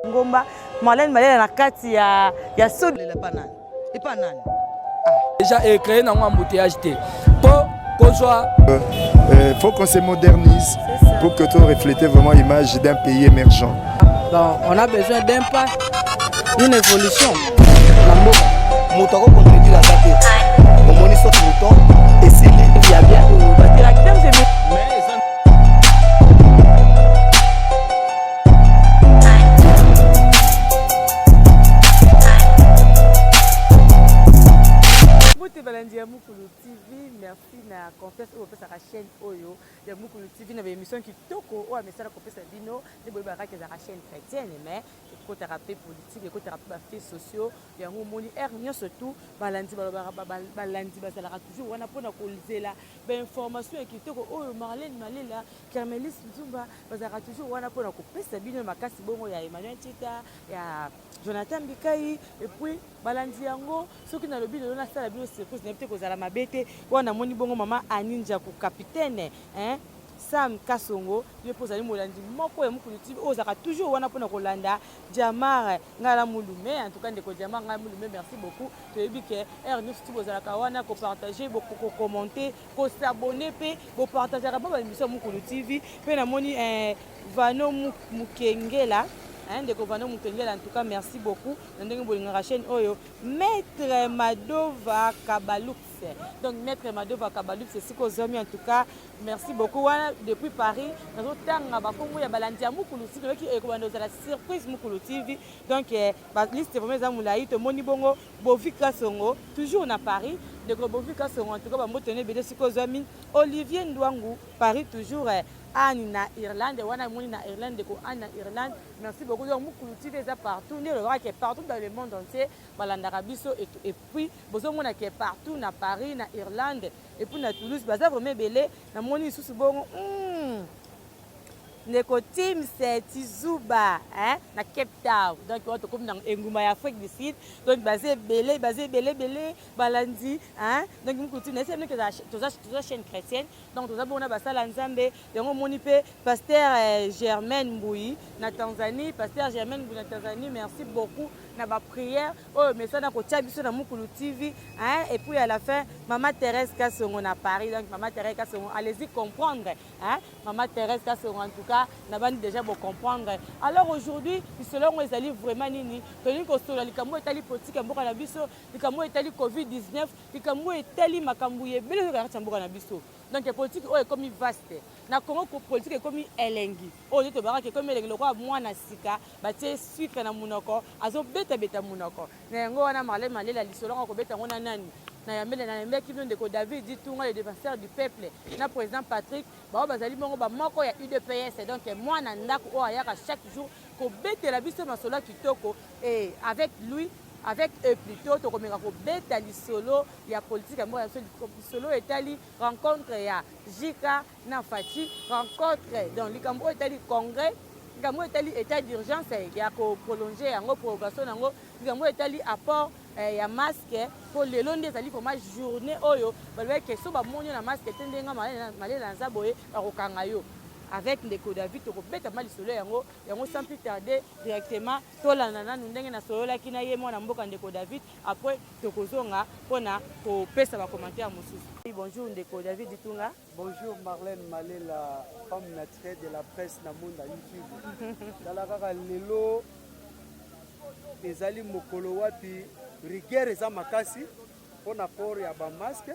ngomba Marlène Malela na kati ya solo le pas nan et pas nan déjà créé dans un embouteillage pour qu'on soit faut qu'on se modernise pour que tout reflète vraiment l'image d'un pays émergent. Bon, on a besoin d'un pas, une évolution. Moto ko contredire la date. Au moins ils sont moutons et c'est il y a bien Mukulu TV, merci na confiance au pesa la chaîne Oyo. Ya Mukulu TV na émission qui toko o message ko pesa bino, ne boy ba ka za chaîne chrétienne mais ko thérapie politique, ko thérapie ba faits sociaux, ya ngomoni nyo surtout balandi balandi ba sala toujours wana pona ko lizela ba information qui toko Oyo Marlène Malela, Carmelis Nzumba ba za toujours wana pona ko pesa bino makasi bongo ya Emmanuel Chita, ya Jonathan Bikai et puis balandi yango soki na lobi na sala bino surprise na peut kozala mabete wana moni bongo mama aninja ku capitaine Sam Kasongo ye pozali molandi moko ya Mukulu TV ozaka toujours wana pona kolanda Diamar ngala mulume en tout cas ndeko Diamar ngala mulume merci beaucoup to yebi ke News TV ozala ka wana ko partager ko commenter ko s'abonner pe ko partager ba émission Mukulu TV pe na moni Vano Mukengela ndeko Vano Mukengela en tout cas merci beaucoup ndenge bolinga chaîne oyo Maître Madova Kabalux. Donc Maître Madova Kabalux c'est ce qu'on a mis en tout cas merci beaucoup depuis Paris nous tanga ba kongo ya balandi ya Mukulu TV qui est la surprise Mukulu TV donc ba liste vraiment za mulai to moni bongo Bovika Songo toujours na Paris de Bovika Songo en tout cas ba motene bede ce qu'on a mis Olivier Ndwangu Paris toujours Anne na Irlande wana moni na Irlande ko Anne na Irlande merci beaucoup donc Mukulu TV est partout ne le roi qui est partout dans le monde entier balanda rabiso et puis bozo mona qui est partout na Paris na Irlande et puis na Toulouse baza vraiment belé na moni susu bongo Neko team c'est Tizuba na Cape Town donc on te comme dans enguma ya Afrique du Sud donc basé belé balandi donc nous continue c'est que toute chaîne chrétienne donc nous avons basala nzambe donc moni pe pasteur Germaine Mbouyi na Tanzanie pasteur Germaine Mbouyi na Tanzanie merci beaucoup na ba prière mais ça na ko tia biso na Mukulu TV et puis à la fin maman Thérèse Kasongo na Paris donc maman Thérèse Kasongo allez-y comprendre maman Thérèse Kasongo en tout cas n'a pas déjà pour comprendre. Alors aujourd'hui, selon les alliés vraiment nini, tandis que sur les camots étaient politique, amboka na biso, les camots étaient Covid-19, les camots étaient makambouye, mais le gars amboka na biso. Donc la politique est comme vaste. Na Congo politique est comme elengi. Oh je te baraka comme elengi le roi moi na sika, batie sucre na munoko, azo beta munoko. Na ngo wana Marlène Malela lisolo ko beta ngona nani. Na yambele na yambele qui vient de David dit tout le défenseur du peuple. Na président Patrick, ba bazali bongo ba moko ya UDPS donc moi na ndako o ayaka chaque jour ko beta la biso masolo kitoko et avec lui avec eux plutôt to komeka ko beta lisolo ya politique ya moko solo etali rencontre ya Jika na Fati rencontre donc likambo etali congrès likambo etali état d'urgence ya ko prolonger yango prorogation yango likambo etali apport ya masque pour les londes ezali pour ma journée oyo balwe ke so ba monyo na masque tendenga Malela nza boye bakokanga yo avec ndeko David to beta mali solo yango sans plus tarder directement tolana nanu ndenge na solo la kina ye mwana mboka ndeko David après tokozonga pona ko pesa ba commentaire mosusu. Bonjour ndeko David Ditunga. Bonjour Marlène Malela, femme naturelle de la presse na monde YouTube. Dala kaka lelo ezali mokolo wapi rigueur eza makasi pona port ya ba masque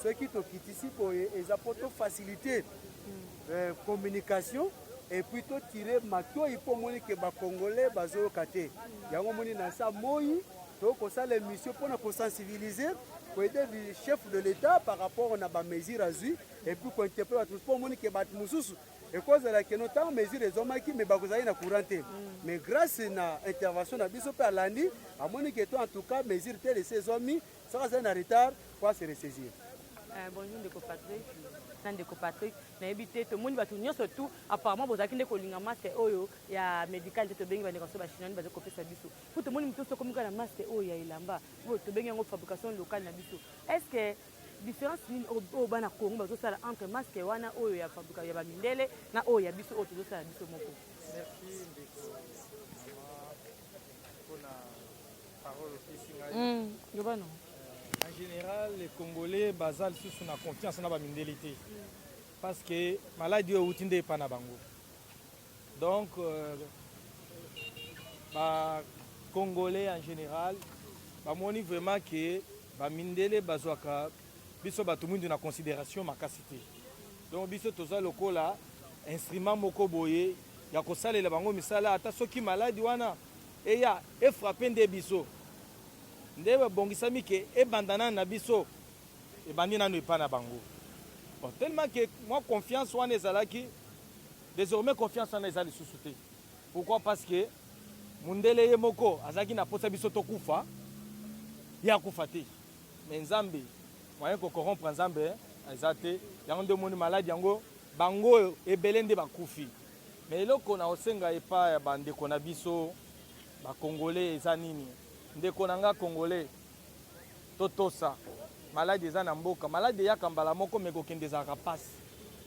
ceux qui tokitisi poye eza poto faciliter communication et puis to tirer makio ipo moni ke ba congolais bazo kate yango moni na sa moyi to ko sa l'émission pona ko sensibiliser pour aider le chef de l'état par rapport na ba mesures azui et puis ko interpeller tout pour moni ke bat mususu et cause la que notamment mesures ezomaki mais bakozali na courante mais grâce na intervention na biso par landi amoni que to en tout cas mesures telles ces hommes ça va en retard pour se ressaisir. Bonjour ndeko Patrick. Ndeko Patrick na ebité to moni batu nyonso tout apparemment bozaki ndeko linga masque oyo ya médical to bengi ba ndeko so ba chinani ba kopesa biso pour to moni mtoso komika na masque oyo ya ilamba bo to bengi ngo fabrication locale na biso est-ce que différence ni au bana Congo bazo sala entre masque wana oyo ya fabrication ya ba mindele na oyo ya biso oyo to sala biso moko. Merci ndeko En général, les Congolais basal sur la confiance dans la mindélité. Parce que maladie est outille pas na bango. Donc, Congolais en général, moni vraiment que mindélé bazwaka biso batumundu na considération makasité. Donc biso toza lokola instrument moko boye ya kosalela bango misala ata soki maladie wana eya e frapper nde biso. Nde bongisami ke e bandana na biso e bandi nanu epa na bango. Bon, tellement que moi confiance wana ezalaki désormais confiance wana ezali susute. Pourquoi? Parce que mundele ye moko azaki na posa biso to kufa ya kufa te. Mais Nzambe moyen ko corrompre Nzambe ezate yango nde moni maladie yango bango ebele nde bakufi. Mais eloko na osenga epa ya bandeko na biso ba Congolais eza nini? Ndeko nanga Congolais totosa maladie eza na mboka maladie ya kambala moko meko kende za rapasi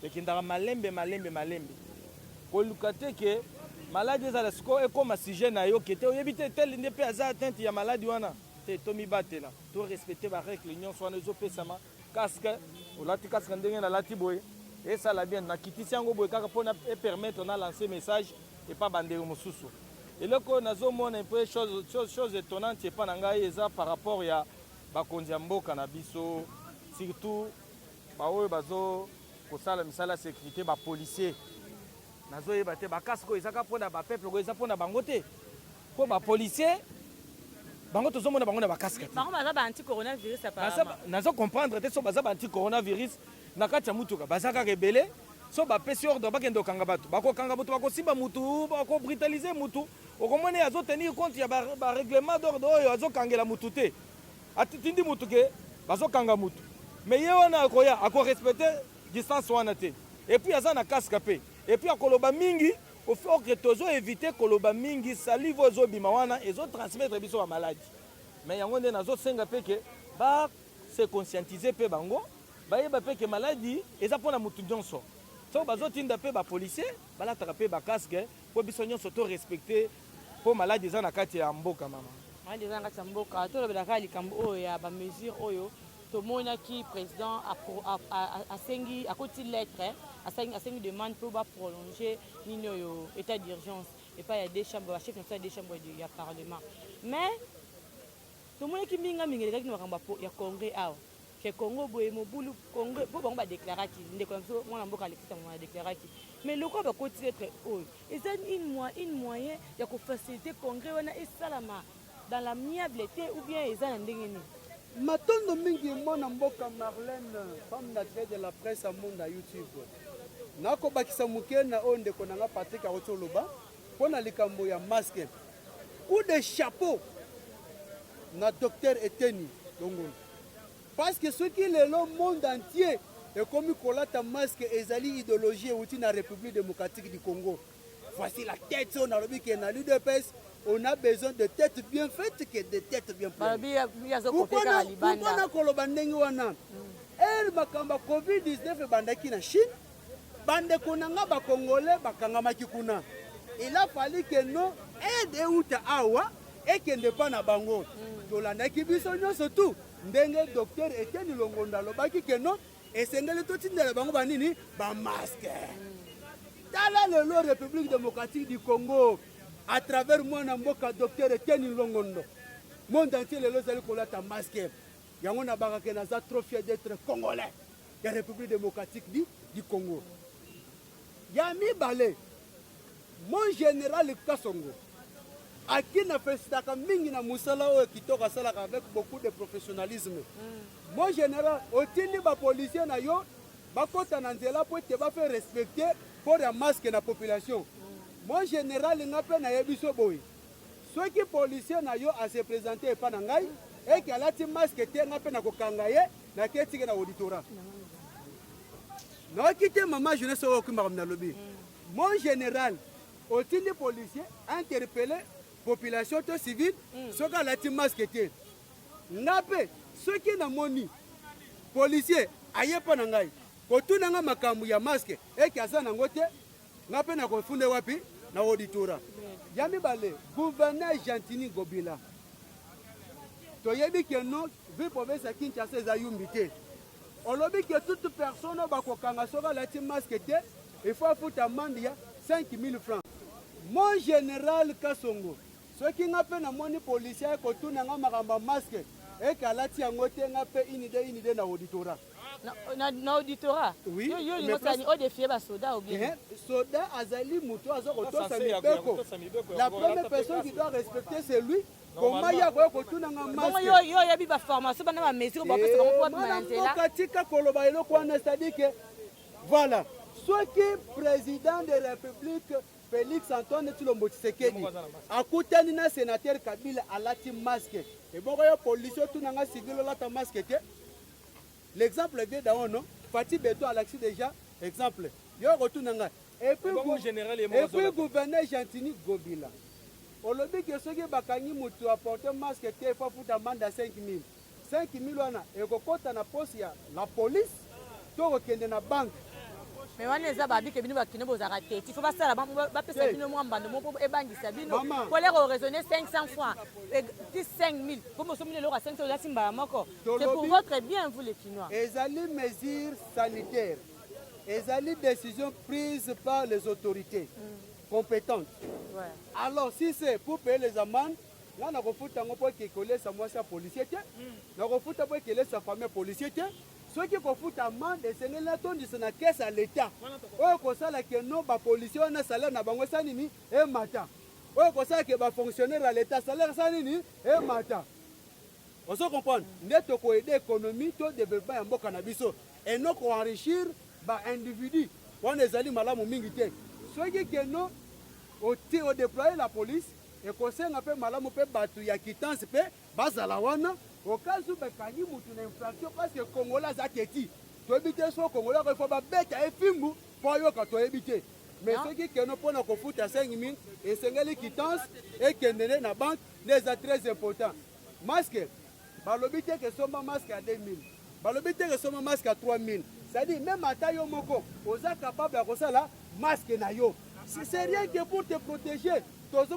ekendaka malembe koluka te ke maladie eza la siko ekoma sujet na yo kete oyebi te tel nde pe aza atteinte ya maladie wana te tomibatela to respecter ba règle nyonso wana ezopesama casque olati casque ndenge na lati boye esala bien na kitisi yango boye kaka mpona epermettre na lancer message epa bandeko mosusu. Eloko nazomona un peu chose étonnante epa na ngai eza par rapport ya bakonzi ya mboka na biso surtout baoyo bazo kosala misala sécurité bapolicier nazoyeba te bakasi koyo ezaka mpona bapeuple koyo eza mpona bango te mpo bapolicier bango tozomona bango na bakasika te nazo comprendre te so baza ba-anti-coronavirus na kati ya mutuka baza kaka ebele so bapesi ordre bakende kokanga bato bakokanga motu bakosimba mutu bakobrutalize mutu okomoni azotenir compte ya barèglement d'ordre oyo azokangela mutu te atindi mutu ke bazokanga mutu mais ye wana akoya akorespecte distance wana te et puis aza na casque pe et puis akoloba mingi au fait que tozo éviter koloba mingi salive ozobima wana ezotransmettre biso ba maladie mais yango nde nazosenga pe ke ba se conscientiser pe bango bayeba pe ke maladie eza mpona mutu nyonso so bazotinda pe bapolicier balataka pe bacasque po biso nyonso to respecte po maladie eza na kati ya mboka mama maladie eza na kati ya mboka tolobelaka likambo oyo ya bamesure oyo tomonaki président asengi akoti lettre asengi demande mpo baprolonger nini oyo état d'urgence epai ya deux chambres bachef na deux chambres ya parlement mais tomonaki mingi elekaki na makambo ya congrès awa ke Congo boye mobulu Congo po bango badéclaraki ndeko biso mwana mboka alekisa mwana déclaraki mais loko bakoti lettre oyo eza une moyen ya kofaciliter congrès wana esalama dans l'amiabilité ou bien eza na ndenge nini matondo mingi mwana mboka Marlène femme naturelle de la presse à monde à YouTube nakobakisa moke na oyo ndeko nanga Patrick Arotoloba mpona likambo ya masque ou de chapeau na docteur Eteni Longoni parce que ce qui est le monde entier est comme kolata masque ezali idéologie outi na République démocratique du Congo. Voici la tête on a lobi que na l'UDPS on a besoin de têtes bien faites que de têtes bien pleines. Pourquoi na koloba ndenge wana el makamba COVID-19 bandaki na Chine bande konanga ba congolais bakangamaki kuna. Il a fallu que non aide outa awa et que ne pas na bango. Tolandaki biso nyonso tout ndenge docteur Etienne Longonda lobaki ke non esengeli totindela bango banini ba masque tala lelo République démocratique du Congo à travers mwana mboka docteur Etienne Longondo monde entier lelo zali kolata masque yango na bakake na za trop fier d'être congolais ya République démocratique du Congo Yami Balé mon général Kasongo Aki na festaka mingi na musala oyo kitoko asalaka avec beaucoup de professionnalisme. Mon général, otindi ba policier na yo bakota na nzela po te ba faire respecter pour la masque na population. Mon général ngape na yebiso boy. Ceux qui policier na yo a se présenter pa na ngai et qui alati masque te ngape na kokanga ye na ketike na auditorat. Na kité mama jeunesse o kumba na lobby. Mon général, otindi policier interpellé population to civile soka lati masque te ngape soki na moni policier ayepa na ngai kotuna nga makambu ya masque eki asa nango te ngape na kofunde wapi na auditora Yami Balé, gouverneur Gentini Gobila. Toyebi que non, vu province à Kinshasa Zayumbité. On l'a dit que toute personne va kokanga la team masque, il faut foutre amende 5 000 francs. Mon général Kassongo, ceux qui n'ont pas de policier qui ont un masque et qui ont une idée dans l'auditorat. Na auditorat? Oui. Yo défier ba soda ou bien? Soda azali muto azokoto samibeko. La première personne qui doit respecter c'est lui. Comment il y a un masque? Yo yabi ba formation bana ba mesure ba pesa ko ba mentela. Katika koloba elo kwa c'est-à-dire que voilà, soit que président de la République Félix Antoine Tshilombo Tshisekedi akutani na sénateur Kabila alati masque. Et bon yo police tout nanga civil lata masque te. L'exemple vient d'en non. Fatih Beto a l'accès déjà. Exemple. Yo retournanga. Et puis gouverneur Gentini Gobila. On le dit que ceux qui bakani mutu apporter masque te faut foutre amende à 5 000. 5 000 wana et kokota na poste ya la police to okende na banque. Mais wana eza babi ke bino bakine bozaka te. Il faut pas ça là ba pesa bino mo mbando mo e bangisa bino. Pour les raisonner 500 francs. Et 5 000. Pour mo somile lora 500 la simba moko. C'est pour votre bien vous les Chinois. Ezali mesures sanitaires. Ezali décisions prises par les autorités compétentes. Ouais. Alors si c'est pour payer les amendes, là on a refouté un peu qui colle sa moitié policier, on a refouté un peu qui laisse sa famille policier. Ceux qui refoutent amende, c'est là ton dit na caisse à l'État. Oh comme ça là que non ba policier on a salaire na bango sanini et matin. Oh comme ça que ba fonctionnaire à l'État salaire sanini et matin. On se comprend. Neto ko aider économie to développement en boka na biso et non ko enrichir ba individu. On les ali malamu mingi te. Ceux qui non au déployer la police et conseil un peu malamu pe batu ya quittance pe bazala wana au cas où bekani mutu na infraction parce que Congolais za keti to ebiter so Congolais il faut ba beta e fingu pour yo ka to ebiter mais ceux qui non pona ko futa 5 000 et sengeli quittance et kendene na banque les très important masque balobite que soma masque à 2 000 balobite que soma masque à 3 000 c'est-à-dire même à taille moko oza capable de faire la masque na yo. C'est rien que pour te protéger. Tous les gens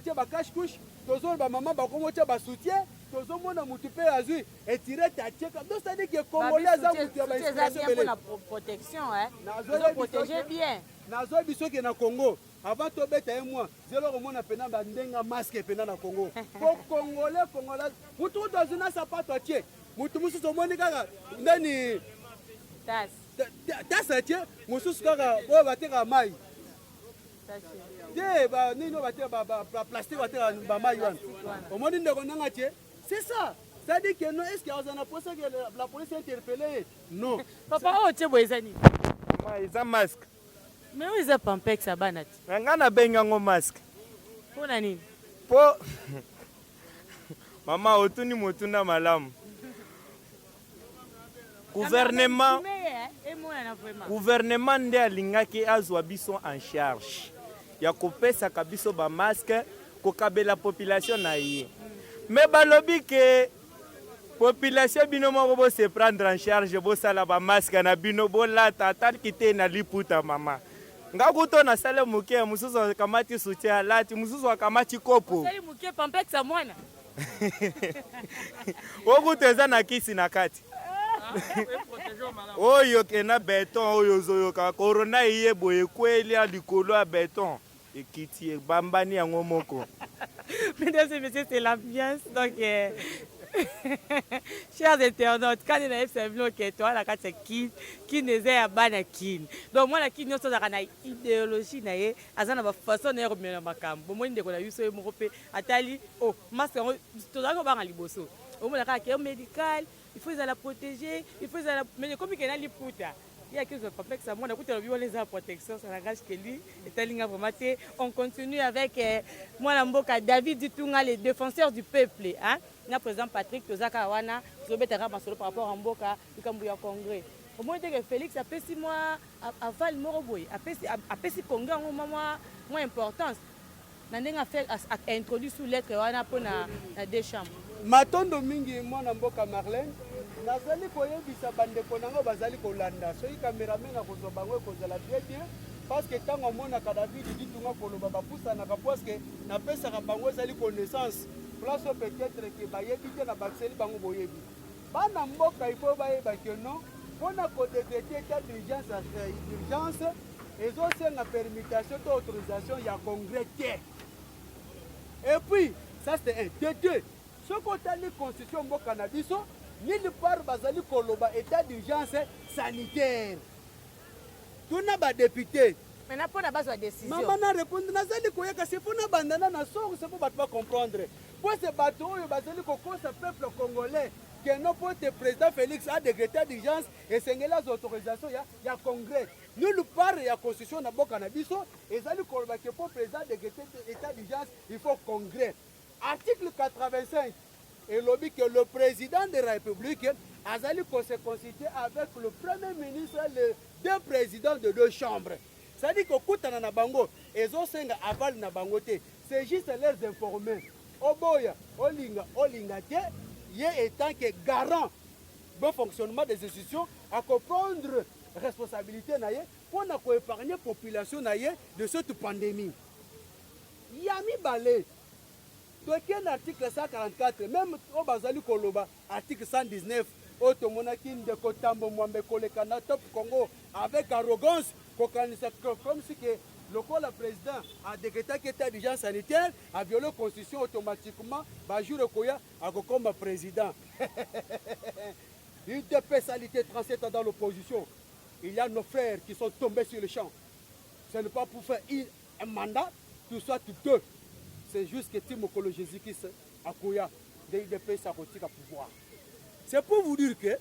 qui ont cache-couche, tous les gens qui ont soutien, tous les gens qui ont et tirer ta tchèque. Donc, c'est-à-dire que les Congolais ont la protection. Ils ont protégé bien. Ils sont au Congo. Avant de mettre un mois, je leur ai un masque au Congo. Pour les Congolais, vous trouvez dans une sapato à tchèque. Vous trouvez dans une sapato Tas ati mususu kaka oyo bateka mai te ba nini bateka ba plastique bateka ba mai wana omoni ndeko nanga tie c'est ça ça dit que non est-ce qu'il y a un procès que la police a interpellé non papa o tie boezani ma isa masque mais où is a pampex abanati ngana benga ngo masque pona nini po mama otuni motunda malamu gouvernement nde alingaki azwa biso en charge ya kopesaka biso ba masque kokabela population na ye mais balobi ke population bino moko bo se prendre en charge bo sala ba masque na bino bolata ataki te na liputa mama ngakuto na sale muke mususu kamati soutien lati mususu kamati kopo sale muke pampex a mwana okuteza na kisi na kati oyo kena beton oyo zoyoka corona iye boye kweli ya likolo ya beton ekiti bambani yango moko. Mesdames et messieurs, c'est l'ambiance. Donc, chers internautes, quand il y a un qui est toi, la carte c'est qui n'est pas ban kin. Donc moi la kin nous sommes dans une idéologie naie, azana ba façon na remettre makam. Bon moi ndeko na yuso mo kopé atali oh masque to za ko ba ngaliboso. Au moins la carte médicale, il faut la protéger, il faut la mais comme il y a liputa. Il y a quelque chose de complexe à moi, on a les arts protection, ça n'engage que lui. On continue avec moi, Lamboka, David Dutunga, les défenseurs du peuple. Hein? Il y a président Patrick Tozaka Wana, par rapport à Mboka, du Cambouya Congrès. Au moins, Félix a fait 6 mois à Val Moroboy, a fait 6 congrès, moins importance. Nandinga fait introduit sous lettre Wana pour na deux chambres. Matondo mingi mwana Mboka Marlène. Nazali koyebisa bandeko nango bazali kolanda soki cameraman akozwa bango ekozala bien parce que ntango omonaka david ditunga koloba bapusanaka parce que napesaka bango ezali connaissance place oyo peut-être ke bayebi te na bakiseli bango boyebi bana mboka ifo bayeba ke non mpona kodekrete état d'urgence ezosenga permutation to autorisation ya congrès te. Et puis ça c'est un de deux soki otali constitution mboka na biso nulle part bazali koloba état d'urgence sanitaire tuna badepute maintenant mpona bazwa décision mama na répondre nazali koyeka se mpona bandana na soko se mpo bato bacomprendre po se bato oyo bazali kokosa peuple congolais que non pote président Félix a décrété d'urgence esengeli azwa autorisation ya congrès nulle part ya constitution na boka na biso ezali koloba ke po président décrété état d'urgence il faut congrès. Article 85 elobi que le président de la République azali ko se consulter avec le premier ministre, les deux présidents de deux chambres. C'est-à-dire que kutana na bango ezosenga aval na bango te, c'est juste les informer. Oboya olinga te ye étant que garant bon fonctionnement des institutions à comprendre responsabilité na ye pour na ko épargner population na ye de cette pandémie. Yami balé toke na article 144 même au bazali koloba article 119 otomonaki ndeko tambo mwambe koleka na top Congo avec arrogance kokanisa comme si que le président a décrété état d'urgence sanitaire a violé la constitution automatiquement bajour koya akokomba président. UDP salité 37 ans dans l'opposition. Il y a nos frères qui sont tombés sur le champ. Ce n'est pas pour faire un mandat, tout soit tout deux. C'est juste que Timokolo Jésus-Christ a koya de UDP sa politique à pouvoir. C'est pour vous dire que le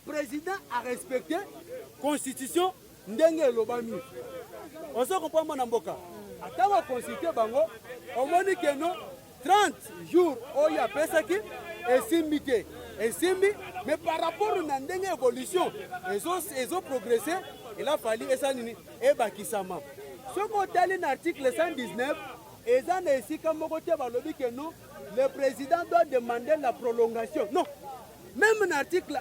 président a respecté la constitution ndenge lobami. On se comprend mon amboka. Attends à consulter bango, on m'a dit que non 30 jours où il y a pesaki et simité. Et simbi, mais par rapport à ndenge évolution, ils ont progressé, il a fallu et ça nini et bakisama. Ce qu'on a dit dans l'article 119, et ça n'est ici comme côté balobi que non, le président doit demander la prolongation. Non. Même l'article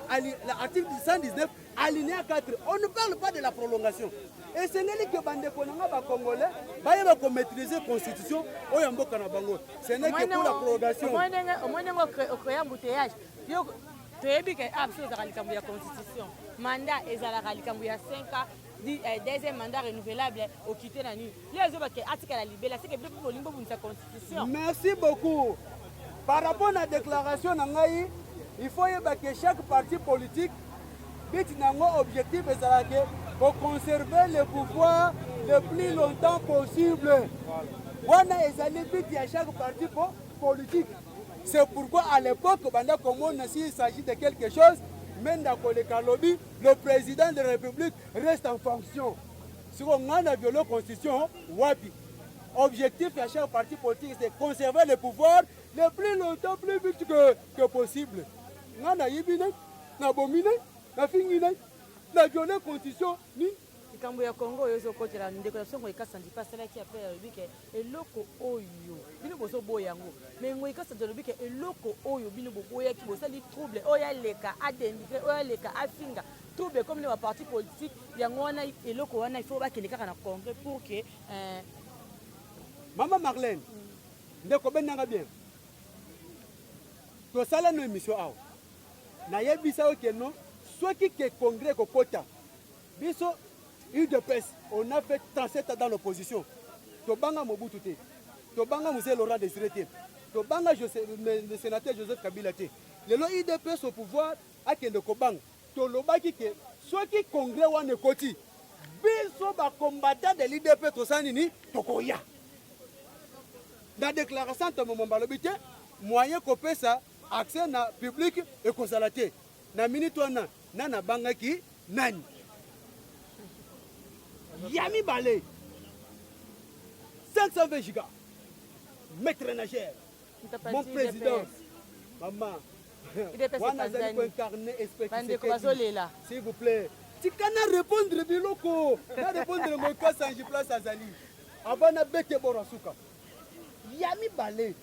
119, alinéa 4, on ne parle pas de la prolongation. Et ce n'est que bande konanga congolais, ba maîtriser la constitution, oyamboka na bango. Ce n'est que pour la prolongation. Au moins on créer embouteillage. Yo toyebi que absolument la constitution. Mandat ezalaka likambo ya 5 ans. Deuxième mandat renouvelable au quitter la nuit. Les autres qui article la libération, c'est que pour l'imbo pour sa constitution. Merci beaucoup. Par rapport à la déclaration nangai, il faut que chaque parti politique bit nango objectif pour conserver le pouvoir le plus longtemps possible. Wana ezali bit à chaque parti politique. C'est pourquoi à l'époque, s'il s'agit de quelque chose, le président de la République reste en fonction. Si on a violé la Constitution, objectif à chaque parti politique, c'est de conserver le pouvoir le plus longtemps, plus vite que possible. On a violé la Constitution. Kambo ya Congo yozo kotela ndeko so ngo ikasa ndi pasala ki après bike eloko oyo bino bozo boyango mais ngo ikasa de bike eloko oyo bino boya ki bosali trouble oya leka adendife oya leka afinga trouble comme les partis politiques yango wana eloko wana il faut ba keleka na congrès pour que Maman Marlène ndeko benanga bien to sala no émission aw na yebisa o ke non soit qui que congrès ko kota biso UDPS, on a fait 37 ans dans l'opposition. Tobanga Mobutu te, Tobanga Moussé Laurent Désiré te, Tobanga le sénateur Joseph Kabila te. Le UDPS au pouvoir a kende kobang. Tolobaki ke soit qui congrès wane koti. Biso ba combattant de l'UDP to sanini tokoya. Dans déclaration de mon balobité, moyen kopé ça accès na public et consalaté. Na minute wana na banga ki nani. Yami Balé 520 gigas maître nageur mon président maman s'il vous plaît tu peux répondre biloko na répondre mon cas sans place azali avant na bete borasuka Yami Balé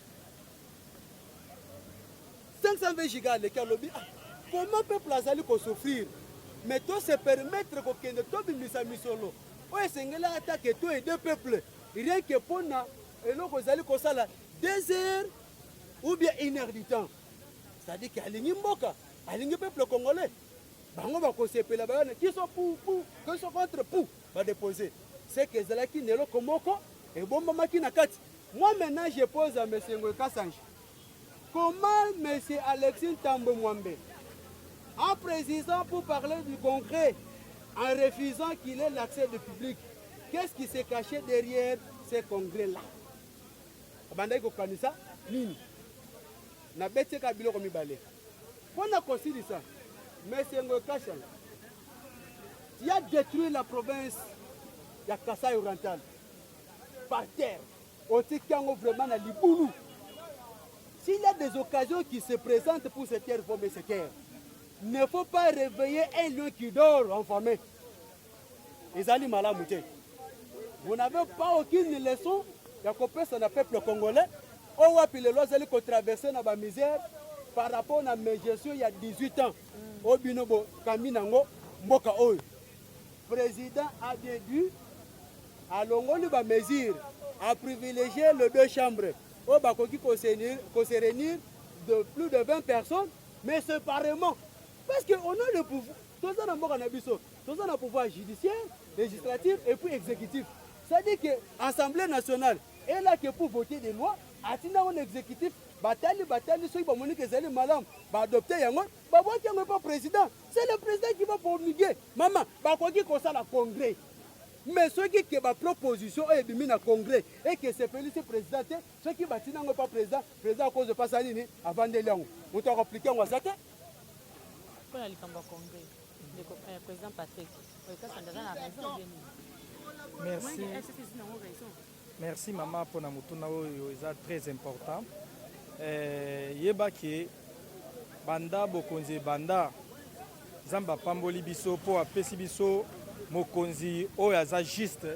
520 gigas le kalobi comment peuple azali ko souffrir mais toi se permettre ko kende to bimisa misolo oyo esengeli atake to et deux peuples rien que mpona eloko ezali kosala 2 heures ou bien 1 heure du temps. C'est-à-dire qu'alingi mboka, alingi peuple congolais. Bango bakosepela bayana qui sont pour que sont contre pour va déposer. C'est que zalaki nelo komoko et bomba maki na kati. Moi maintenant je pose à monsieur Ngoy Kassange. Comment monsieur Alexis Tambo Mwambe en précisant pour parler du concret en refusant qu'il ait l'accès du public, qu'est-ce qui s'est caché derrière ces congrès-là? Bandai kokanisa nini? Na bete ka biloko mibale. Pour na considérer ça, monsieur Ngoy Kassange, il a détruit la province de Kasaï oriental par terre. On dit qu'il y a vraiment na Liboulou. S'il y a des occasions qui se présentent pour cette terre, former cette terre, il ne faut pas réveiller un lion qui dort enfermé. Ils allaient mal à mouter. Vous n'avez pas aucune leçon de compétence dans le peuple congolais. On voit que les lois allaient traverser dans la misère par rapport à mes gestions il y a 18 ans. Au binobo, Kaminango, Mboka Oy. Le président a bien dû, à l'ongoli ba mesure, à privilégier les 2 chambres. Au Bakoki qu'on se réunir de plus de 20 personnes, mais séparément. Parce qu'on a le pouvoir. Tout ça dans le pouvoir judiciaire, législatif et puis exécutif. C'est-à-dire que l'Assemblée nationale est là que pour voter des lois, atteindre un exécutif, bataille, ceux qui vont dire que madame va adopter yango, va voir qu'il n'y a pas président. C'est le président qui va promulguer. Maman, va quoi qu'il y a le congrès. Mais ceux qui ont une proposition et mis dans le congrès et que c'est le président, ceux qui ne pas président, président à cause de Passanini, avant de l'an. Vous t'en appliquez en Wazate? Pour le congrès, le président Patrick, merci. Merci maman pour namutuna oyo eza très important. Yeba ke banda bokonzi banda zamba pamboli biso po apesi biso mokonzi oyo aza juste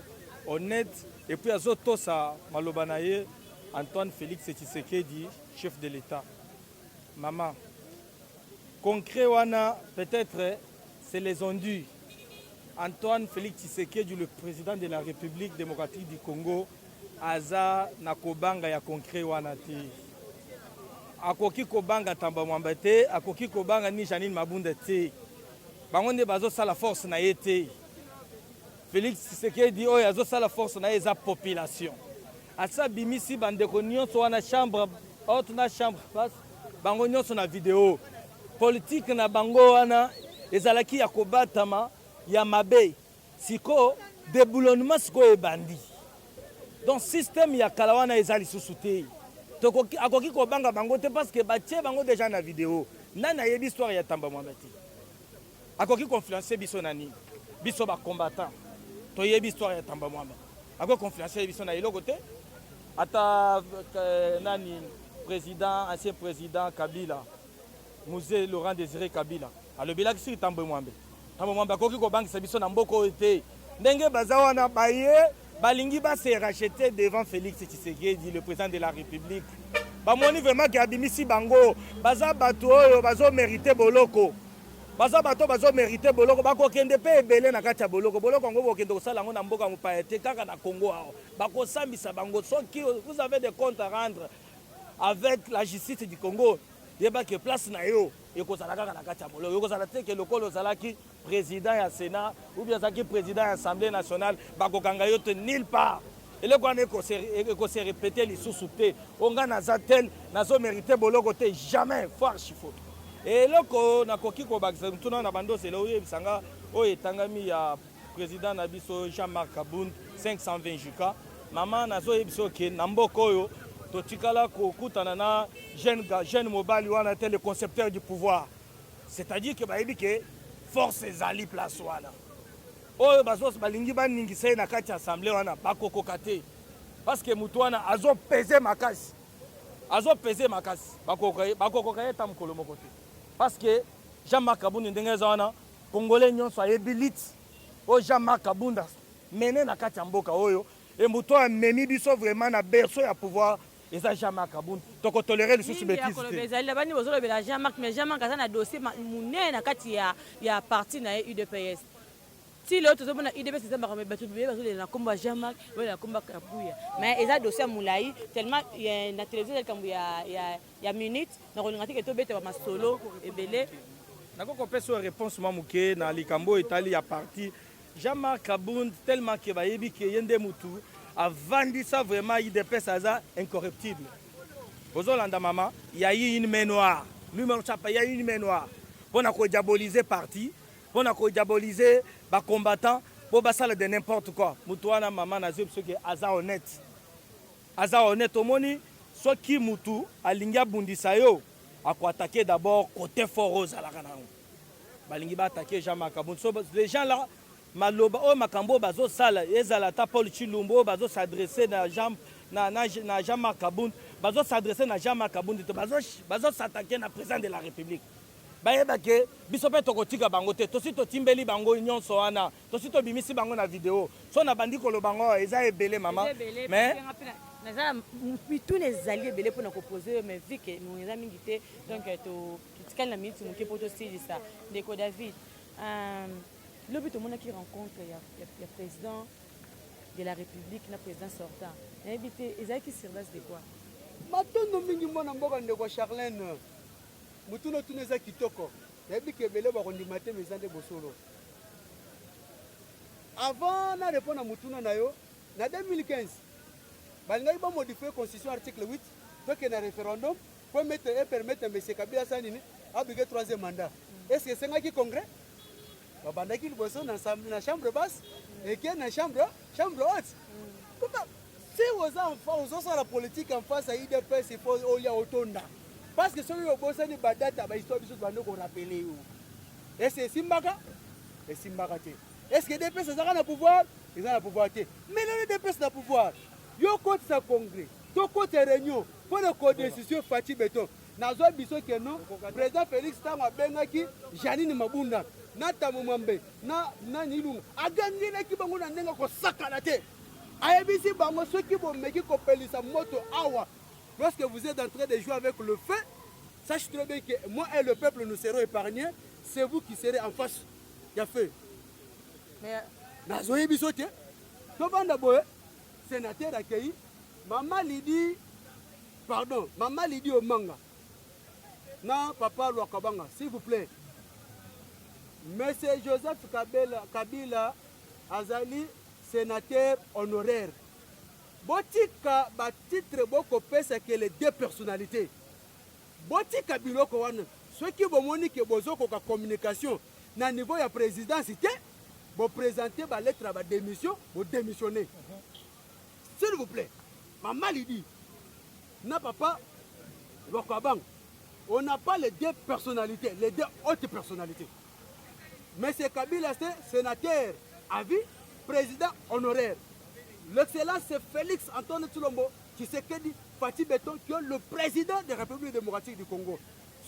honnête et puis azotosa maloba na ye Antoine Félix Tshisekedi, chef de l'État. Maman, concret wana peut-être c'est les ondus. Antoine Félix Tshisekedi, le président de la République démocratique du Congo, aza na kobanga ya concret wana te. Akoki kobanga tamba mwamba te, akoki kobanga ni Janine Mabunda te. Bango nde bazo sala force na ye te. Félix Tshisekedi oyo azo sala force na ye eza population. Asa bimisi bandeko nyonso wana chambre haute na chambre basse, bango nyonso na vidéo. Politique na bango wana ezalaki ya kobatama ya mabe. Siko déboulonnement siko ebandi. Donc système ya kalawana ezali susuté. Tokoki akoki ko banga bango te parce que batie bango déjà na vidéo. Nana yebi histoire ya tamba mwambati. Akoki confluencer biso nani. Biso ba combattant. To yebi histoire ya tamba mwamba. Akoki confluencer biso na eloko te. Ata nani président ancien président Kabila. Musée Laurent Désiré Kabila. Alobela ki tamba mwamba. Tamba mwamba akoki ko banga biso na mboko te. Ndenge bazawa na baye Balingi va se racheter devant Félix Tshisekedi, le président de la République. Bamoni vraiment que abimisi bango, baza bato oyo bazo mériter boloko. Baza bato bazo mériter boloko, bako kende pe ebele na kati ya boloko. Boloko ngo bokende kosala ngo na mboka mopayete kaka na Congo awo. Bako sambisa bango soki vous avez des comptes à rendre avec la justice du Congo. Yeba que place na yo ekozala kaka na kati ya boloko. Ekozala te ke lokolo zalaki président ya Sénat ou bien zaki président ya Assemblée nationale bakokanga yo te nulle part. Et le Kwane ko se répéter les sous-soutés. Onga naza tel nazo mérité boloko te jamais faut archifo. Et le ko na koki ko bakza tuna na bando c'est là où bisanga o etangami ya président na biso Jean-Marc Kabound 520 juka. Maman nazo ebiso ke na mboko yo to tikala ko kutana na jeune mobile wana tel le concepteur du pouvoir. C'est-à-dire que ba ebike force ezali place wana oyo bazos balingi baningisa na kati assemblée wana bakokoka te parce que mutu wana azo peser makasi bakokoka ye ta mokolo moko te parce que Jean-Marc Kabound ndenge eza wana congolais nyonso ayebi lit oyo Jean-Marc Kabound mene na kati ya mboka oyo e mutu amemi biso vraiment na berceau ya pouvoir eza Jean-Marc Kabound tokotolérer lisusu bêtise ezali bani bozolobela Jean-Marc mais Jean-Marc aza na dossier munene na kati ya parti na UDPS si l'autre est bon idée c'est ça mais bateau na komba Jean-Marc na komba Kabuya mais eza dossier Moulaï tellement il y a na télévision comme il y a minute na rolingati que to bete ba solo ebele nako kopesa réponse mamuke na likambo etali ya parti Jean-Marc Kabound tellement que bayebi que yende mutu avandi ça vraiment IDPS aza incorruptible ozolanda mama il y a eu une main noire numéro chapa il y a eu une main noire pour na ko diaboliser parti pour na ko diaboliser ba combattant pour basala de n'importe quoi mutu wana mama na zeb ce que aza honnête omoni so ki mutu alingia bundisa yo ako attaquer d'abord côté fort rose à la kanango balingi ba attaquer Jean-Marc Kabound so les gens là maloba o makambo bazo sala ezala ta Paul Chilumbo bazo s'adresser na Jean-Marc Kabound bazo s'adresser na Jean-Marc Kabound bazo s'attaquer na président de la République bayeba ke biso pe tokotika bango te tosi totimbeli bango nyonso wana tosi to bimisi bango na vidéo so na bandi kolo bango eza ebele mama mais nazala tout les alliés belé pour nous proposer mais vu que nous avons mingi donc to kitikali na minute muke pour to style ça Ndeko David le but tout monde qui rencontre il y a président de la République na président sortant invité ezaki service de quoi matondo mingi mona mboka Ndeko Charlène mutuno tuneza kitoko yebi ke belé ba kondima te mezande bosolo avant na répondre à mutuno na yo na 2015 balingai ba modifier constitution article 8 donc na référendum pour mettre et permettre M. Kabila Sanini abouger 3e mandat est-ce que c'est qui congrès babandaki liboso na chambre basse et qui na chambre haute si aux enfants aux la politique en face à IDPS il faut olia otonda parce que celui au bossani badata ba histoire biso bando ko rappeler yo est-ce que simbaka et simbaka te est-ce que IDPS ça na pouvoir ils ont le pouvoir te mais le IDPS na pouvoir yo côté sa congrès to côté réunion pour le code décision Fati Beton nazo biso que non président Félix Tango bengaki Janine Mabunda na Tamumambe na Nilunga agandi na kibango na ndenga ko sakala te ayebisi bango ceux qui vont meki ko pelisa moto awa lorsque vous êtes en train de jouer avec le feu sachez très bien que moi et le peuple nous serons épargnés c'est vous qui serez en face ya feu mais nazo biso te to banda boye sénateur accueilli Maman Lydie Omanga na papa Lwakabanga s'il vous plaît Monsieur Joseph Kabila Azali sénateur honoraire botika ba titre boko pesa que les deux personnalités botika biloko wana ceux qui bomoni que bozoko ka communication na niveau ya présidence te bo présenter ba lettre ba démission bo démissionner. S'il vous plaît, Maman Lydie, na papa Lwakabang, on n'a pas les deux personnalités, les deux hautes personnalités. Mais c'est Kabila, c'est sénateur à vie, président honoraire. L'excellence, c'est Félix Antoine Tshilombo, qui s'est dit Fati Beton, qui est le président de la République démocratique du Congo.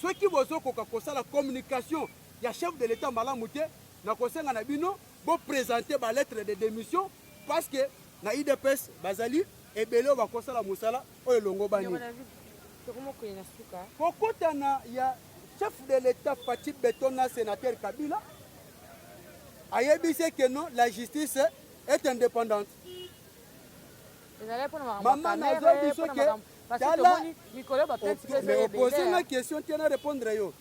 Ceux qui vont faire la communication, il y a chef de l'État Malamouté, na kosenga na bino, pour présenter la lettre de démission, parce que na IDPS bazali ebele ba kosala musala oyo longo bani kokotana ya chef de l'État Fati Beton na sénateur Kabila ayebise que non la justice est indépendante maman nazo biso que tala mais poser une question tiens à répondre yo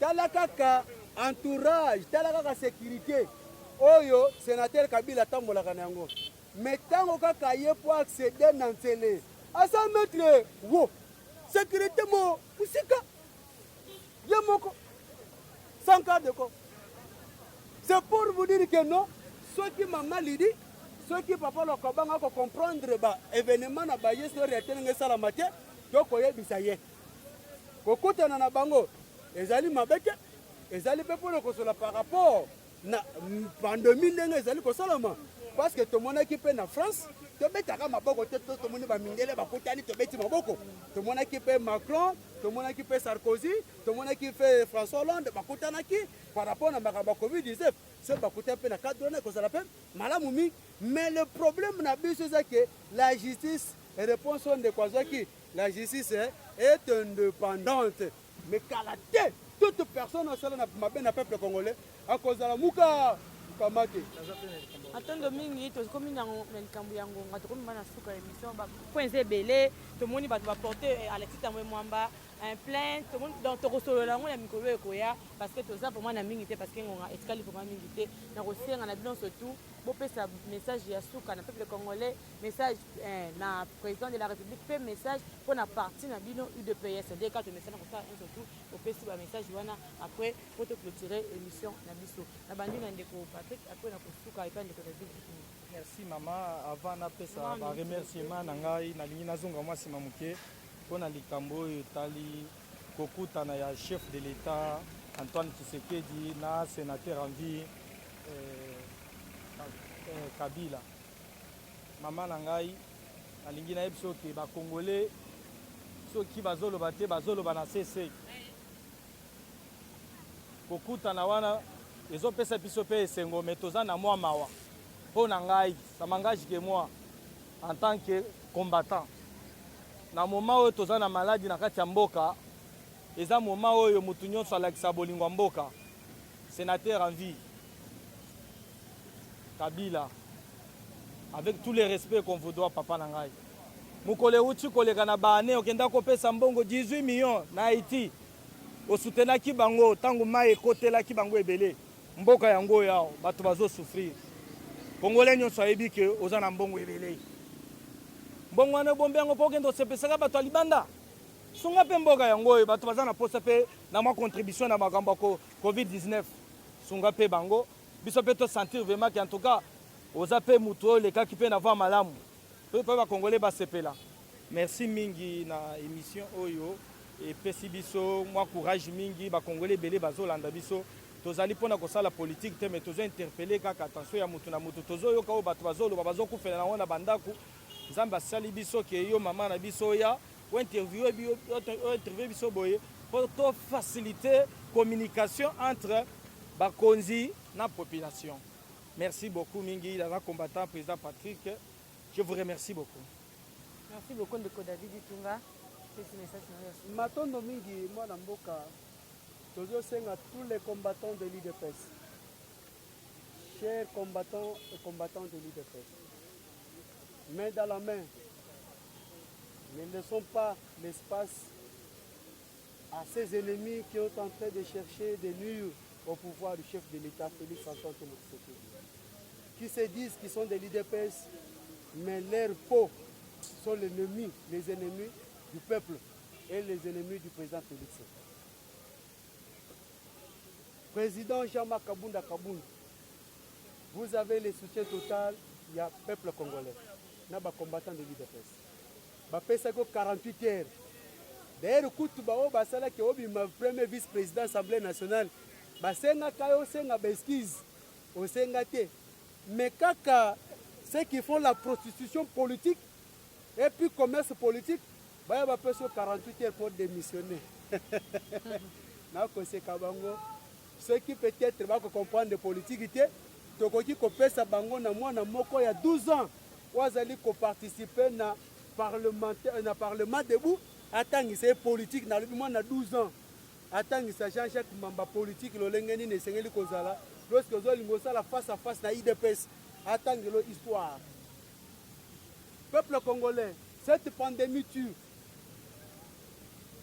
tala kaka entourage tala kaka sécurité oyo sénateur Kabila tambolaka nango mais tant kaka ye pour accéder dans télé à ça mettre wo sécurité mo usika ye moko sans cadre de quoi c'est pour vous dire que non ceux qui Maman Lydie ceux qui papa Lwakabanga ko comprendre ba événement na ba yeso retenga sala maté to ko yebisa ye ko kutana na bango ezali mabeke ezali pe pour ko sola par rapport na pandémie ndenge ezali ko salama parce que tout le monde qui est en France, tout le monde va mindele ba kotani to beti maboko. Tout le monde qui est Macron, tout le monde qui est Sarkozy, tout le monde qui fait François Hollande ba kotanaki par rapport à makaba Covid-19. C'est ba koté pe na cadre na ko ça l'appelle malamumi. Mais le problème na biso c'est que la justice répond son de quoi qui la justice est indépendante. Mais kalate toute personne au sein de peuple congolais à cause de la muka kamate atondo mingi tokomi na likambo ya ngonga tokomi bana suka émission point ebele tomoni bato baporte Alexis Tambwe Mwamba un plainte donc tokosolola yango na mikolo ekoya parce que toza vraiment na mingi te parce que ngonga etikali vraiment mingi te na kosenga na bino surtout bopesa message ya suka na peuple congolais message na président de la république pe message pour na parti na bino UDPS dès quand message na kosala surtout opesi ba message wana après pour te clôturer émission na biso na bandi na ndeko Patrick après na kosuka epa ndeko David. Merci maman avant na pesa ba remerciement na ngai na lingi nazonga mwasi mamuke pona likambo oyo etali kokutana ya chef de l'État Antoine Tshisekedi na sénateur en vie Kabila. Mama na ngai nalingi nayebi soki bakongole soki bazoloba te bazoloba na sese kokutana wana ezopesa biso mpe esengo me toza na mwa mawa mpo na ngai ça m'engage que moi en tant que combattant na moment oyo toza na maladi na kati ya mboka eza moment oyo mutu nyonso alakisa bolingo mboka sénateur en vie Kabila avec tous les respects qu'on vous doit papa na ngai mokole uti koleka na baane okenda kopesa mbongo 18 millions na Haïti osutenaki bango tango mai ekotelaki bango ebele mboka yango yao bato bazo souffrir Congolais nyonso ayebi ke oza na mbongo ebele mbongo wana bombe yango po kendo sepesaka bato alibanda sunga pe mboka yango oyo bato baza na posa pe na mwa contribution na makambo ko COVID-19 sunga pe bango biso pe to sentir vraiment que en tout cas oza pe mutu oyo lekaki pe na voix malamu pe ba Congolais basepela. Merci mingi na émission oyo epesi biso mwa courage mingi ba Congolais belé bazolanda biso tozali pona kosala politique te mais tozo interpeller kaka attention ya mutu na mutu tozo yoka o bato bazoloba bazokufela na wana bandaku nzambe asali biso ke yo mama na biso ya ou interview biso boye pour to faciliter communication entre bakonzi na population. Merci beaucoup mingi la combattant président Patrick, je vous remercie beaucoup. Merci beaucoup ndeko David Tunga. Matondo mingi mwana mboka tozosenga tous les combattants de l'UDPS, chers combattants et combattants de l'UDPS, main dans la main, ne laissons pas l'espace à ces ennemis qui sont en train de chercher des nuire au pouvoir du chef de l'État, Félix Antoine Tshisekedi, qui se disent qu'ils sont de l'UDPS, mais leurs peaux sont les ennemis du peuple et les ennemis du président Félix. Président Jean-Marc Kabunda Kabunda, vous avez le soutien total du peuple congolais, na ba combattant de l'UDPS. Ba pesa ko 48 heures. D'ailleurs, kutu ba o basala ke obi ma premier vice-président Assemblée nationale, ba senga kayo senga beskiz, o senga te. Mais kaka ceux qui font la prostitution politique et puis commerce politique, ba ba pesa 48 heures pour démissionner. Na ko se kabango ceux qui peut-être va comprendre de politique tokoki kopesa bango na mwana moko ya 12 ans wazali ko participer na parlement debout atangi c'est politique na lobi mwana 12 ans atangi sa Jean-Jacques Mamba politique lolengeni ne sengeli kozala lorsque zo lingo sala face à face na IDPS atangi lo histoire. Peuple congolais, cette pandémie tue.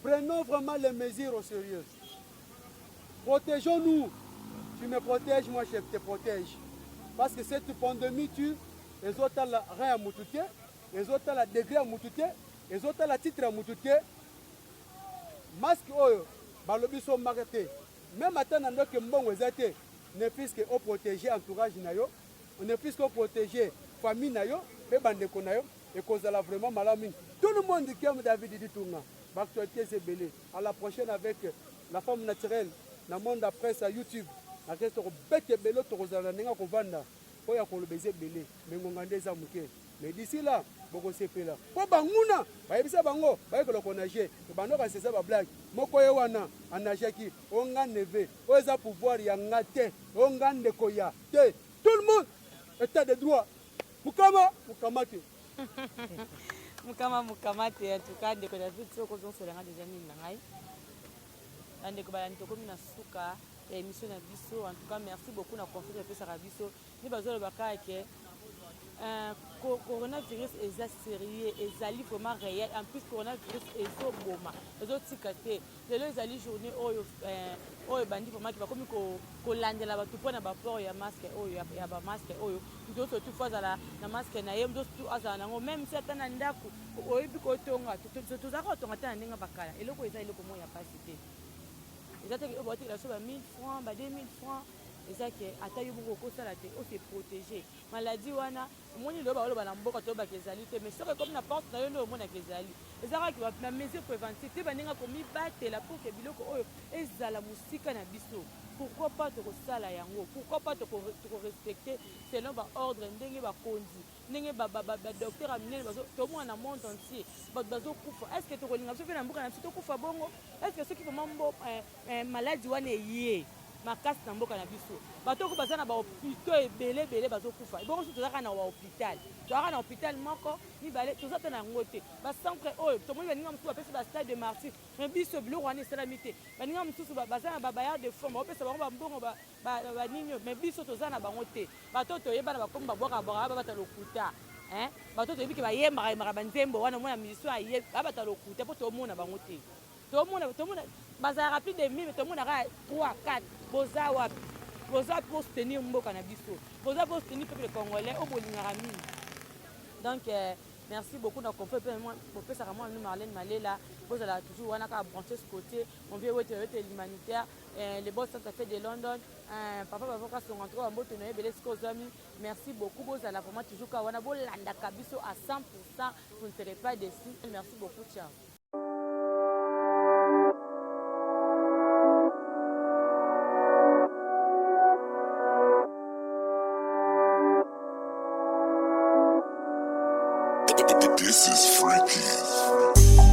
Prenons vraiment les mesures au sérieux. Protégeons-nous. Tu me protèges, moi je te protège. Parce que cette pandémie tue, les autres ont la rein à moutouté, les autres ont la degré à moutouté, les autres ont la titre à moutouté. Masque oyo, balobi so marqué. Même attendant que mbongo ezate, ne puisque au protéger entourage nayo, ne puisque au protéger famille nayo, pe bandeko nayo, et cause la vraiment malami. Tout le monde qui aime David dit tourna. L'actualité c'est belé. À la prochaine avec la femme naturelle. Na monde après ça YouTube na kesto bete belo to kozala ninga kovanda po ya kolobeze belé mais ngongande za muke mais d'ici là boko sepela po banguna bayebisa bango bayekolo konager bando ka sesa ba blague moko ye wana anajaki onga neve o eza pouvoir ya ngate onga ndeko ya te tout le monde état de droit mukamate mukamate en tout cas ndeko David soko zonso langa déjà mine ngai ndeko balani tokomi na suka émission na biso. En tout cas merci beaucoup na confiance opesaka biso ni bazolobaka ke coronavirus eza sérieux, ezali vraiment réel. En plus coronavirus ezoboma, ezotika te. Lelo ezali journée oyo bandi vraiment bakomi kolandela bato mpona baport ya masque oyo ya bamasque oyo mutu oso tu fazala na masque na ye mutu oso tu azala nango même si ata na ndako oyebi kotonga tozalaka kotonga te na ndenge bakala eloko eza eloko moko ya pasi te eza te baotekela so ba 1000 francs ba 2000 francs eza ke ata yo moko okosala te ose protéger maladie wana omoni lelo baoloba na mboka toyobaka ezali te mais soki ekomi na porte na yo nde omonaka ezali ezalaki ba mesure préventive te bandenge komibatela pour ke biloko oyo ezala mosika na biso. Pourquoi pas tokosala yango, pourquoi pas tokorespecter selon baordre ndenge bakonzi ndenge badocteur aminene tomona na monde entier bato bazokufa. Est ce que tokolinga biso mpe na mboka na biso tokufa bongo? Est ce que soki vraiment maladi wana eye makasi na mboka na biso bato oyo baza na bahôpitaux ebele bazokufa ebongo so tozalaka na bahôpital tozalaka na hôpital moko mibale toza te na yango te bacentre oyo tomoni baninga mosusu bapesi bastade de martyr me biso biloko wana esalami te baninga mosusu baza na babayar de fond baopesa bango bambongo banini me biso toza na bango te bato toyebana bakomi babwaka babata lokuta bato toyebi ke bayembaka banzembo wana omona musicien aye babata lokuta mpo tomona bango te tomona bazalaka plus de 1000 mais tomonaka 3 4 boza wapi boza pour soutenir mboka na biso boza pour soutenir peuple congolais oyo bolingaka mingi. Donc merci beaucoup na confrère bopesaka mwana nu Marlène Malela bozala toujours wana kaka branché ce côté on vient wete l'humanitaire les boss Santa Fe de London papa bavoka songantroa mboto na ebele siko ozwami merci beaucoup bozala vraiment toujours ka wana bolandaka biso à 100%, vous ne serez pas déçus. Merci beaucoup, ciao. This is freaky.